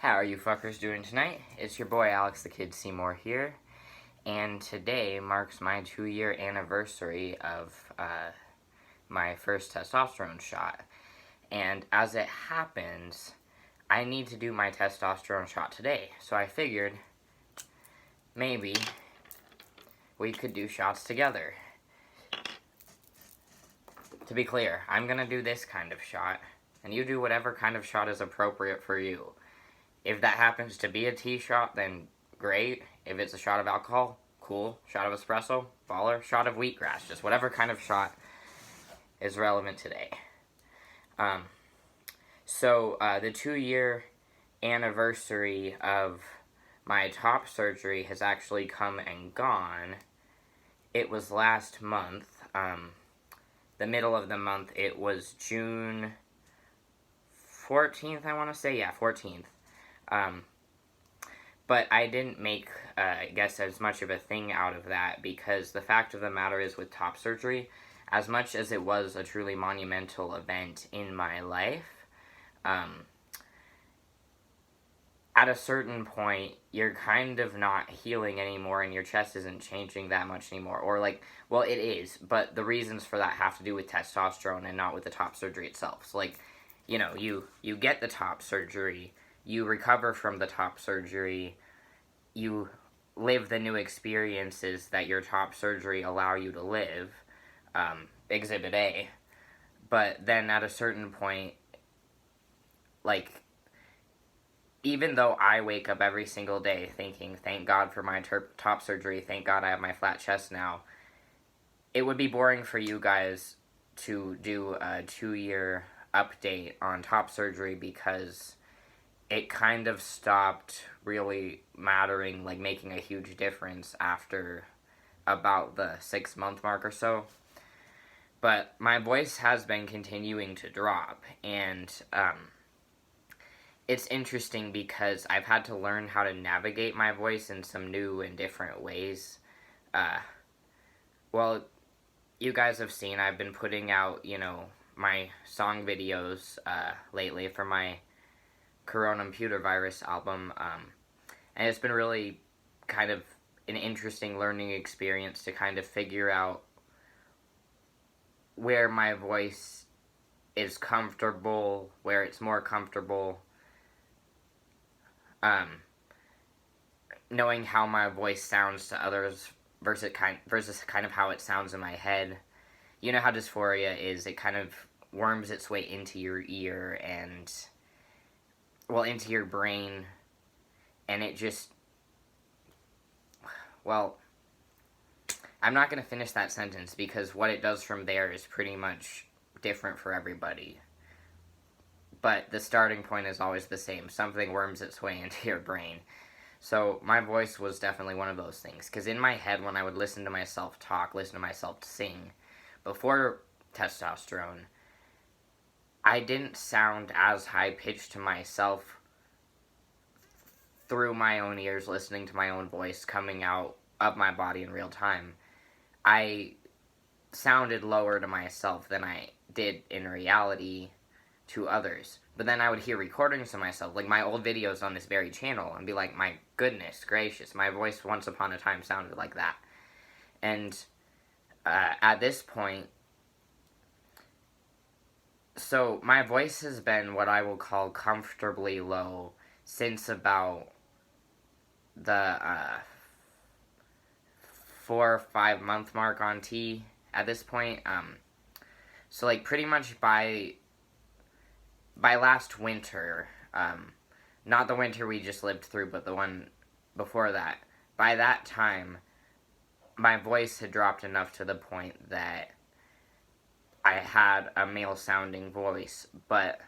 How are you fuckers doing tonight? It's your boy Alex the Kid Seymour here, and today marks my 2-year anniversary of my first testosterone shot. And as it happens, I need to do my testosterone shot today, so I figured maybe we could do shots together. To be clear, I'm gonna do this kind of shot, and you do whatever kind of shot is appropriate for you. If that happens to be a tea shot, then great. If it's a shot of alcohol, cool. Shot of espresso, baller. Shot of wheatgrass, just whatever kind of shot is relevant today. The 2-year anniversary of my top surgery has actually come and gone. It was last month. The middle of the month, it was June 14th, I want to say. Yeah, 14th. But I didn't make, I guess, as much of a thing out of that, because the fact of the matter is, with top surgery, as much as it was a truly monumental event in my life, at a certain point, you're kind of not healing anymore, and your chest isn't changing that much anymore. Or, well, it is, but the reasons for that have to do with testosterone and not with the top surgery itself. So, you get the top surgery, you recover from the top surgery, you live the new experiences that your top surgery allow you to live, Exhibit A, but then at a certain point, even though I wake up every single day thinking, thank God for my top surgery, thank God I have my flat chest now, it would be boring for you guys to do a 2-year update on top surgery, because it kind of stopped really mattering, making a huge difference after about the 6-month mark or so. But my voice has been continuing to drop, and it's interesting because I've had to learn how to navigate my voice in some new and different ways. Well, you guys have seen I've been putting out, my song videos lately for my Computer Virus album, and it's been really kind of an interesting learning experience to kind of figure out where my voice is comfortable, where it's more comfortable, knowing how my voice sounds to others versus kind of how it sounds in my head. You know how dysphoria is, it kind of worms its way into your ear and, well, into your brain, and it just, well, I'm not going to finish that sentence, because what it does from there is pretty much different for everybody. But the starting point is always the same. Something worms its way into your brain. So my voice was definitely one of those things, because in my head, when I would listen to myself talk, listen to myself sing, before testosterone, I didn't sound as high-pitched to myself through my own ears, listening to my own voice coming out of my body in real time. I sounded lower to myself than I did in reality to others. But then I would hear recordings of myself, like my old videos on this very channel, and be like, my goodness gracious, my voice once upon a time sounded like that. And at this point, so my voice has been what I will call comfortably low since about the 4 or 5 month mark on T at this point. So pretty much by last winter, not the winter we just lived through, but the one before that, by that time, my voice had dropped enough to the point that I had a male-sounding voice. But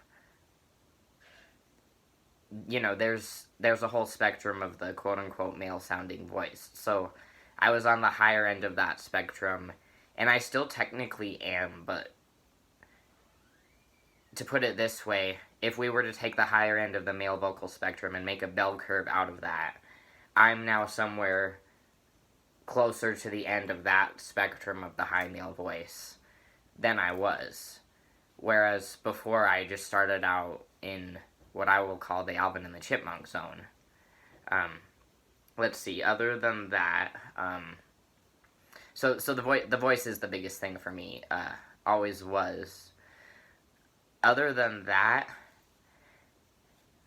there's a whole spectrum of the quote-unquote male-sounding voice. So I was on the higher end of that spectrum, and I still technically am, but to put it this way, if we were to take the higher end of the male vocal spectrum and make a bell curve out of that, I'm now somewhere closer to the end of that spectrum of the high male voice than I was. Whereas before, I just started out in what I will call the Alvin and the Chipmunk zone. Let's see, other than that, so the voice is the biggest thing for me, always was. Other than that,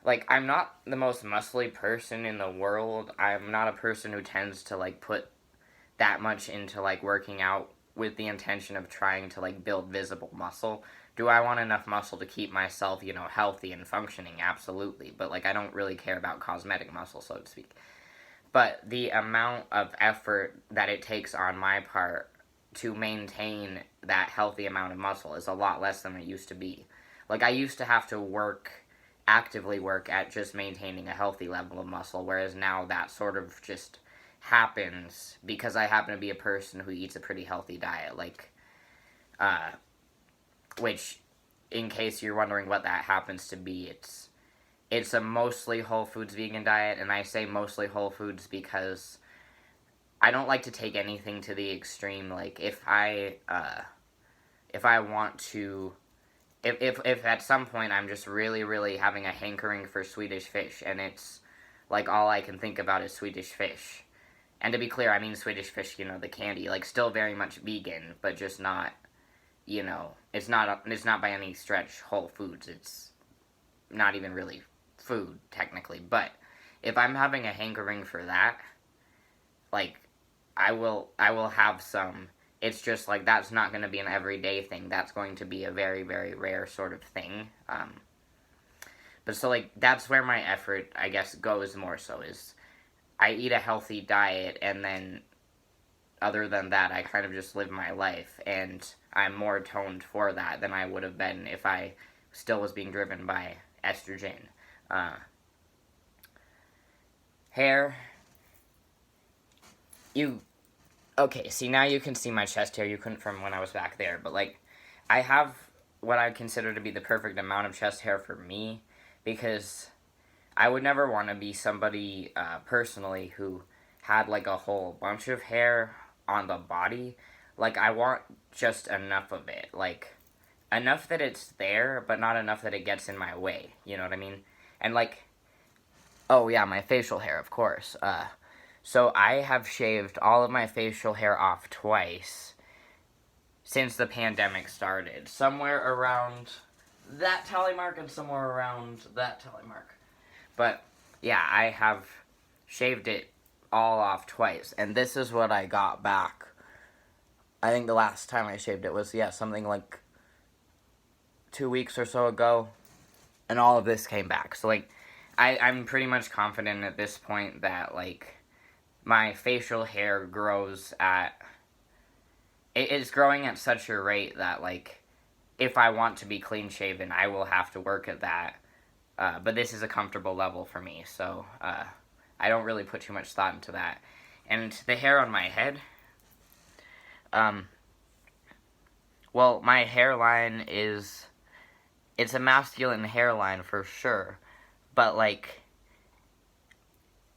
like, I'm not the most muscly person in the world. I'm not a person who tends to, like, put that much into, like, working out with the intention of trying to, like, build visible muscle. Do I want enough muscle to keep myself, you know, healthy and functioning? Absolutely. But, like, I don't really care about cosmetic muscle, so to speak. But the amount of effort that it takes on my part to maintain that healthy amount of muscle is a lot less than it used to be. Like, I used to have to actively work at just maintaining a healthy level of muscle, whereas now that sort of just happens because I happen to be a person who eats a pretty healthy diet, like, which, in case you're wondering what that happens to be, it's a mostly whole foods vegan diet, and I say mostly whole foods because I don't like to take anything to the extreme. Like, if I want to, if at some point I'm just really, really having a hankering for Swedish fish, and it's, like, all I can think about is Swedish fish. And to be clear, I mean Swedish fish, you know, the candy, like, still very much vegan, but just not, you know, it's not by any stretch whole foods. It's not even really food, technically. But if I'm having a hankering for that, like, I will have some. It's just, like, that's not going to be an everyday thing. That's going to be a very, very rare sort of thing. But so, like, that's where my effort, I guess, goes more so, is I eat a healthy diet, and then other than that, I kind of just live my life, and I'm more toned for that than I would have been if I still was being driven by estrogen. Hair. Okay, see, now you can see my chest hair. You couldn't from when I was back there, but, like, I have what I consider to be the perfect amount of chest hair for me, because I would never want to be somebody, personally, who had, like, a whole bunch of hair on the body. Like, I want just enough of it. Like, enough that it's there, but not enough that it gets in my way. You know what I mean? And, like, oh, yeah, my facial hair, of course. So I have shaved all of my facial hair off twice since the pandemic started. Somewhere around that tally mark and somewhere around that tally mark. But, yeah, I have shaved it all off twice. And this is what I got back. I think the last time I shaved it was, yeah, something like 2 weeks or so ago. And all of this came back. So, like, I'm pretty much confident at this point that, like, my facial hair grows at... It is growing at such a rate that, like, if I want to be clean-shaven, I will have to work at that. But this is a comfortable level for me, so I don't really put too much thought into that. And the hair on my head... well, my hairline is... It's a masculine hairline for sure, but, like,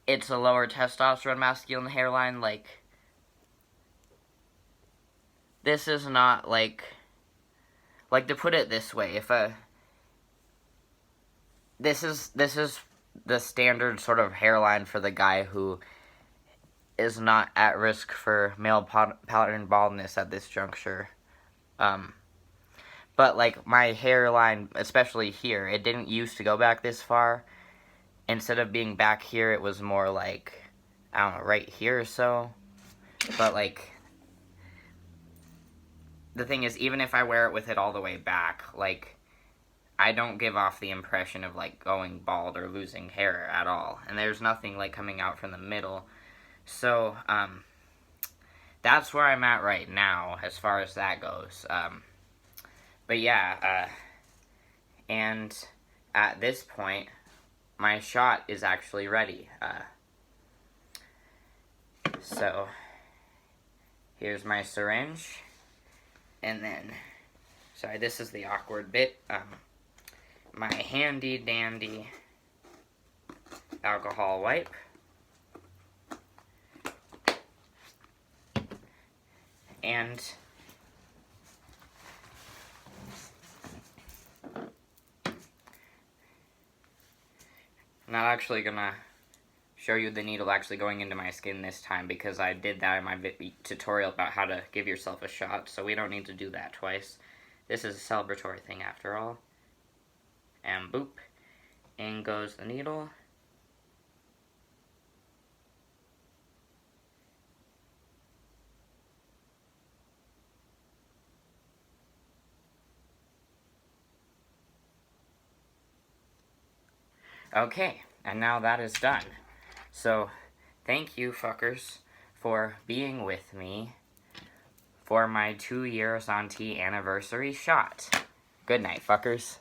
it's a lower testosterone masculine hairline. Like, this is not, like, to put it this way, this is the standard sort of hairline for the guy who is not at risk for male pattern baldness at this juncture. But, like, my hairline, especially here, it didn't used to go back this far. Instead of being back here, it was more like, I don't know, right here or so. But, like, the thing is, even if I wear it with it all the way back, like, I don't give off the impression of, like, going bald or losing hair at all. And there's nothing, like, coming out from the middle. So, that's where I'm at right now, as far as that goes. But yeah, and at this point, my shot is actually ready. So, here's my syringe, and then, sorry, this is the awkward bit, my handy dandy alcohol wipe, and not actually gonna show you the needle actually going into my skin this time because I did that in my tutorial about how to give yourself a shot, so we don't need to do that twice. This is a celebratory thing after all. And boop, in goes the needle. Okay, and now that is done. So, thank you, fuckers, for being with me for my 2 years on T anniversary shot. Good night, fuckers.